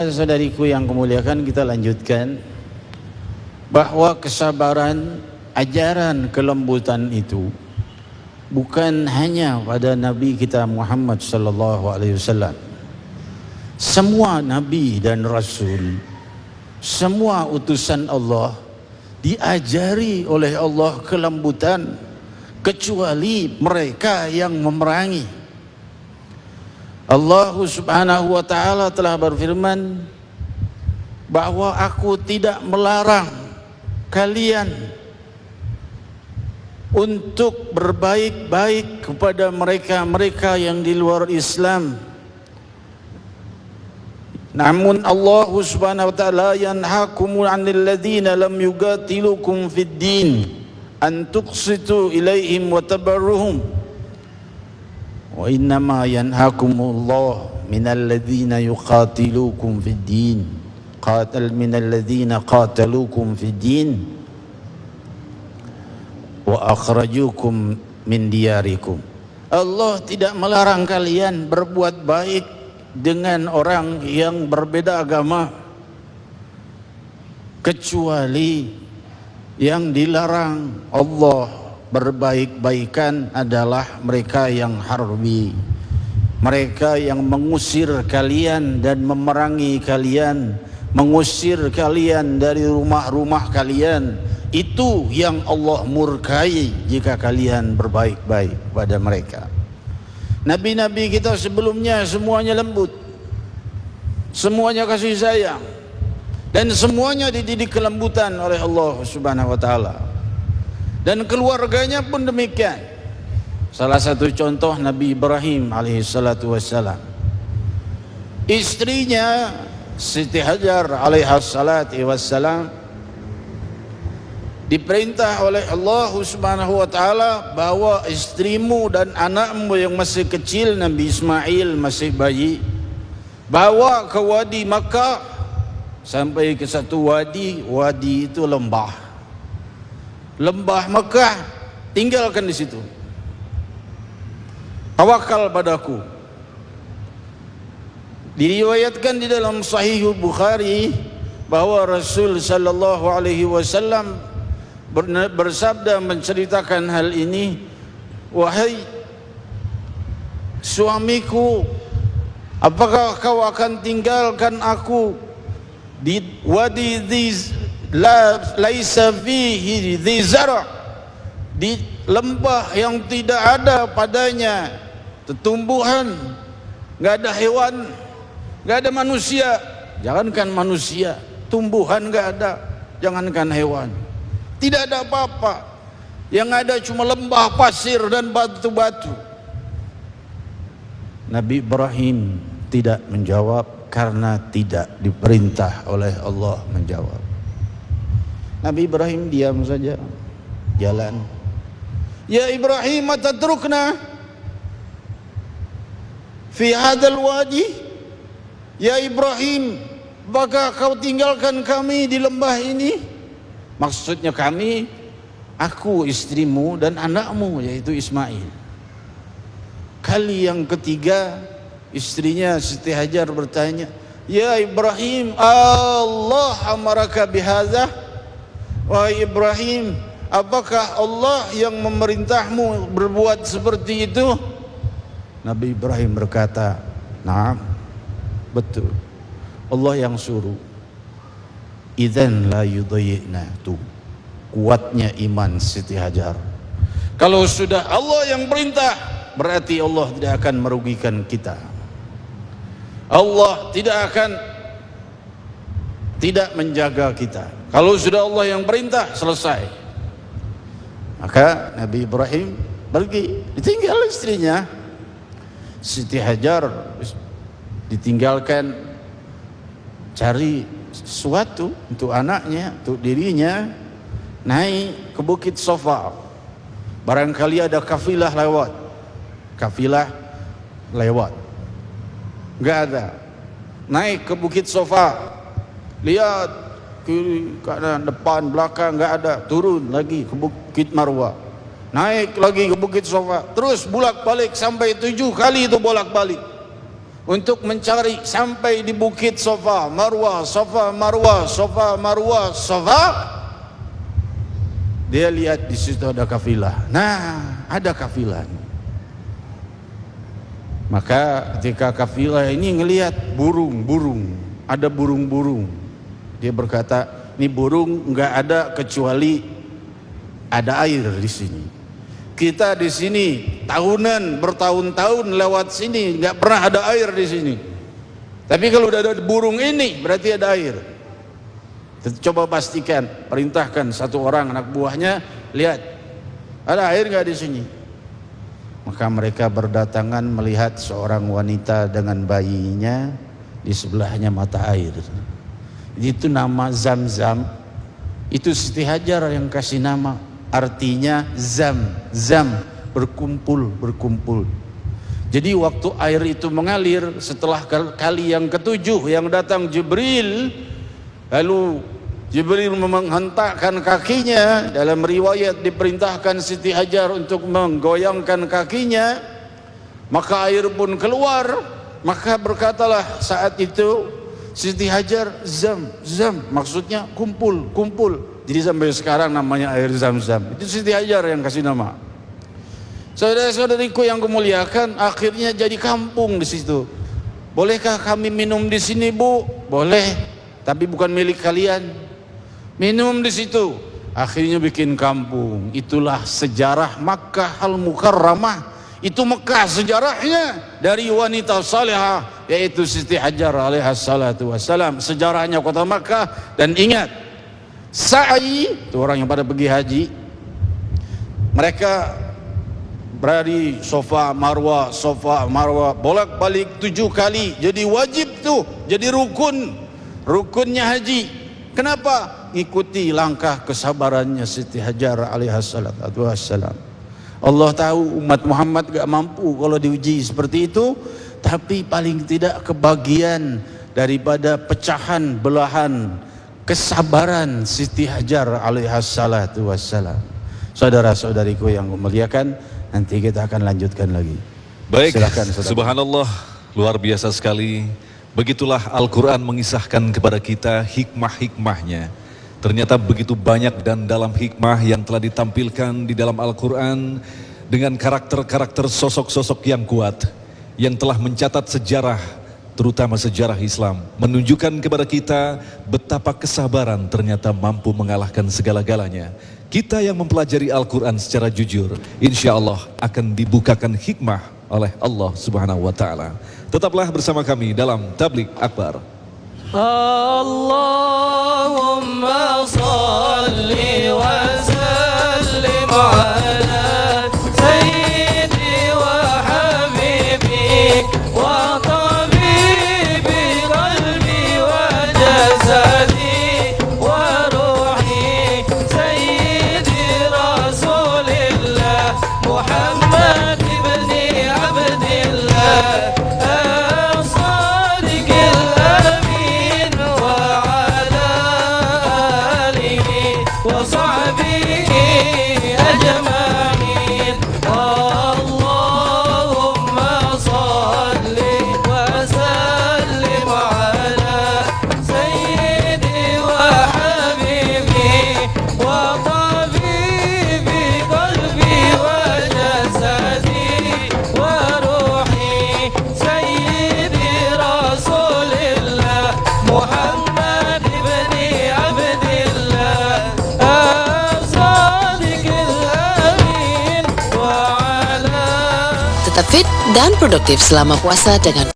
Saudariku yang kemuliakan, kita lanjutkan bahwa kesabaran, ajaran kelembutan itu bukan hanya pada Nabi kita Muhammad sallallahu alaihi wasallam. Semua nabi dan rasul, semua utusan Allah diajari oleh Allah kelembutan, kecuali mereka yang memerangi. Allah subhanahu wa ta'ala telah berfirman bahwa aku tidak melarang kalian untuk berbaik-baik kepada mereka-mereka yang di luar Islam. Namun Allah subhanahu wa ta'ala yanhakum 'anil ladzina lam yuqatilukum fid din an tuqsitu ilaihim wa tabarruhum. Wa innama yanhakumullah minal ladzina yuqatilukum fid din minal ladzina qatalukum fid din wa akhrajukum min diyarikum. Allah tidak melarang kalian berbuat baik dengan orang yang berbeda agama, kecuali yang dilarang Allah berbaik-baikan adalah mereka yang harbi, mereka yang mengusir kalian dan memerangi kalian, mengusir kalian dari rumah-rumah kalian. Itu yang Allah murkai jika kalian berbaik-baik pada mereka. Nabi-nabi kita sebelumnya semuanya lembut, semuanya kasih sayang, dan semuanya dididik kelembutan oleh Allah subhanahu wa ta'ala. Dan keluarganya pun demikian. Salah satu contoh Nabi Ibrahim alaihissalatu wassalam, istrinya Siti Hajar alaihissalatu wassalam diperintah oleh Allah subhanahu wa ta'ala bahwa istrimu dan anakmu yang masih kecil, Nabi Ismail masih bayi, bawa ke wadi Makkah. Sampai ke satu wadi itu lembah Makkah, tinggalkan di situ. Tawakal padaku. Diriwayatkan di dalam Sahih Bukhari bahwa Rasul sallallahu alaihi wasallam bersabda menceritakan hal ini, wahai suamiku, apakah kau akan tinggalkan aku di wadi laisa fihi dhi zara', di lembah yang tidak ada padanya tumbuhan, enggak ada hewan, enggak ada manusia. Jangankan manusia, tumbuhan enggak ada, jangankan hewan, tidak ada apa-apa. Yang ada cuma lembah pasir dan batu-batu. Nabi Ibrahim tidak menjawab karena tidak diperintah oleh Allah menjawab. Nabi Ibrahim diam saja, jalan. Ya Ibrahim, atatrukna fi hadzal wadi? Ya Ibrahim, apakah kau tinggalkan kami di lembah ini? Maksudnya kami, aku, istrimu dan anakmu, yaitu Ismail. Kali yang ketiga, istrinya Siti Hajar bertanya, ya Ibrahim, Allah amaraka bihadza? Wahai Ibrahim, apakah Allah yang memerintahmu berbuat seperti itu? Nabi Ibrahim berkata, "Naam, betul. Allah yang suruh." Idzan la yudayyi'na. Tuh kuatnya iman Siti Hajar. Kalau sudah Allah yang perintah, berarti Allah tidak akan merugikan kita. Allah tidak menjaga kita. Kalau sudah Allah yang perintah, selesai. Maka Nabi Ibrahim pergi, ditinggal istrinya. Siti Hajar ditinggalkan cari sesuatu untuk anaknya, untuk dirinya. Naik ke Bukit Safa. Barangkali ada kafilah lewat. Enggak ada. Naik ke Bukit Safa, lihat kiri kanan depan belakang, enggak ada. Turun lagi ke Bukit Marwah, naik lagi ke Bukit Safa, terus bolak-balik sampai 7 kali itu bolak-balik. untuk mencari sampai di bukit Safa, Marwah, Safa, Marwah, Safa, Marwah, Safa. Dia lihat di situ ada kafilah. Nah, ada kafilah. Maka ketika kafilah ini ngelihat burung-burung, ada burung-burung. Dia berkata, ini burung nggak ada kecuali ada air di sini. Kita di sini tahunan, bertahun-tahun lewat sini nggak pernah ada air di sini. Tapi kalau udah ada burung ini berarti ada air. Coba pastikan, perintahkan satu orang anak buahnya, lihat ada air nggak di sini. Maka mereka berdatangan melihat seorang wanita dengan bayinya, di sebelahnya mata air. Itu nama Zam-Zam. Itu Siti Hajar yang kasih nama, artinya zam, berkumpul. Jadi waktu air itu mengalir, setelah kali yang ketujuh yang datang Jibril, lalu Jibril menghentakkan kakinya. Dalam riwayat diperintahkan Siti Hajar untuk menggoyangkan kakinya, maka air pun keluar. Maka berkatalah saat itu Siti Hajar, zam, maksudnya kumpul. Jadi sampai sekarang namanya air Zam-Zam. Itu Siti Hajar yang kasih nama. Saudara-saudariku yang kemuliakan, akhirnya jadi kampung di situ. Bolehkah kami minum di sini, Bu? Boleh, tapi bukan milik kalian. Minum di situ. Akhirnya bikin kampung. Itulah sejarah Makkah Al-Mukarramah. Itu Mekah sejarahnya dari wanita salihah, yaitu Siti Hajar alaihas salatu wassalam. Sejarahnya kota Makkah. Dan ingat, sa'i itu orang yang pada pergi haji, mereka berada di Safa Marwah bolak-balik 7 kali. Jadi wajib tuh, jadi rukunnya haji. Kenapa? Ikuti langkah kesabarannya Siti Hajar alaihas salatu wassalam. Allah tahu umat Muhammad gak mampu kalau diuji seperti itu, tapi paling tidak kebagian daripada pecahan belahan kesabaran Siti Hajar alaihas salatu wassalam. Saudara-saudariku yang memuliakan, nanti kita akan lanjutkan lagi. Baik, silakan, subhanallah, luar biasa sekali. Begitulah Al-Quran mengisahkan kepada kita hikmah-hikmahnya. Ternyata begitu banyak dan dalam hikmah yang telah ditampilkan di dalam Al-Quran, dengan karakter-karakter sosok-sosok yang kuat, yang telah mencatat sejarah, terutama sejarah Islam, menunjukkan kepada kita betapa kesabaran ternyata mampu mengalahkan segala-galanya. Kita yang mempelajari Al-Quran secara jujur, insya Allah akan dibukakan hikmah oleh Allah Subhanahu wa Ta'ala. Tetaplah bersama kami dalam Tabligh Akbar. Allahumma salli wa sallim ala sayyidi wa habibi wa tabibi qalbi wa jasadi wa ruhi sayyidi rasulillah Muhammad ibn Abdillah Tetap fit dan produktif selama puasa dengan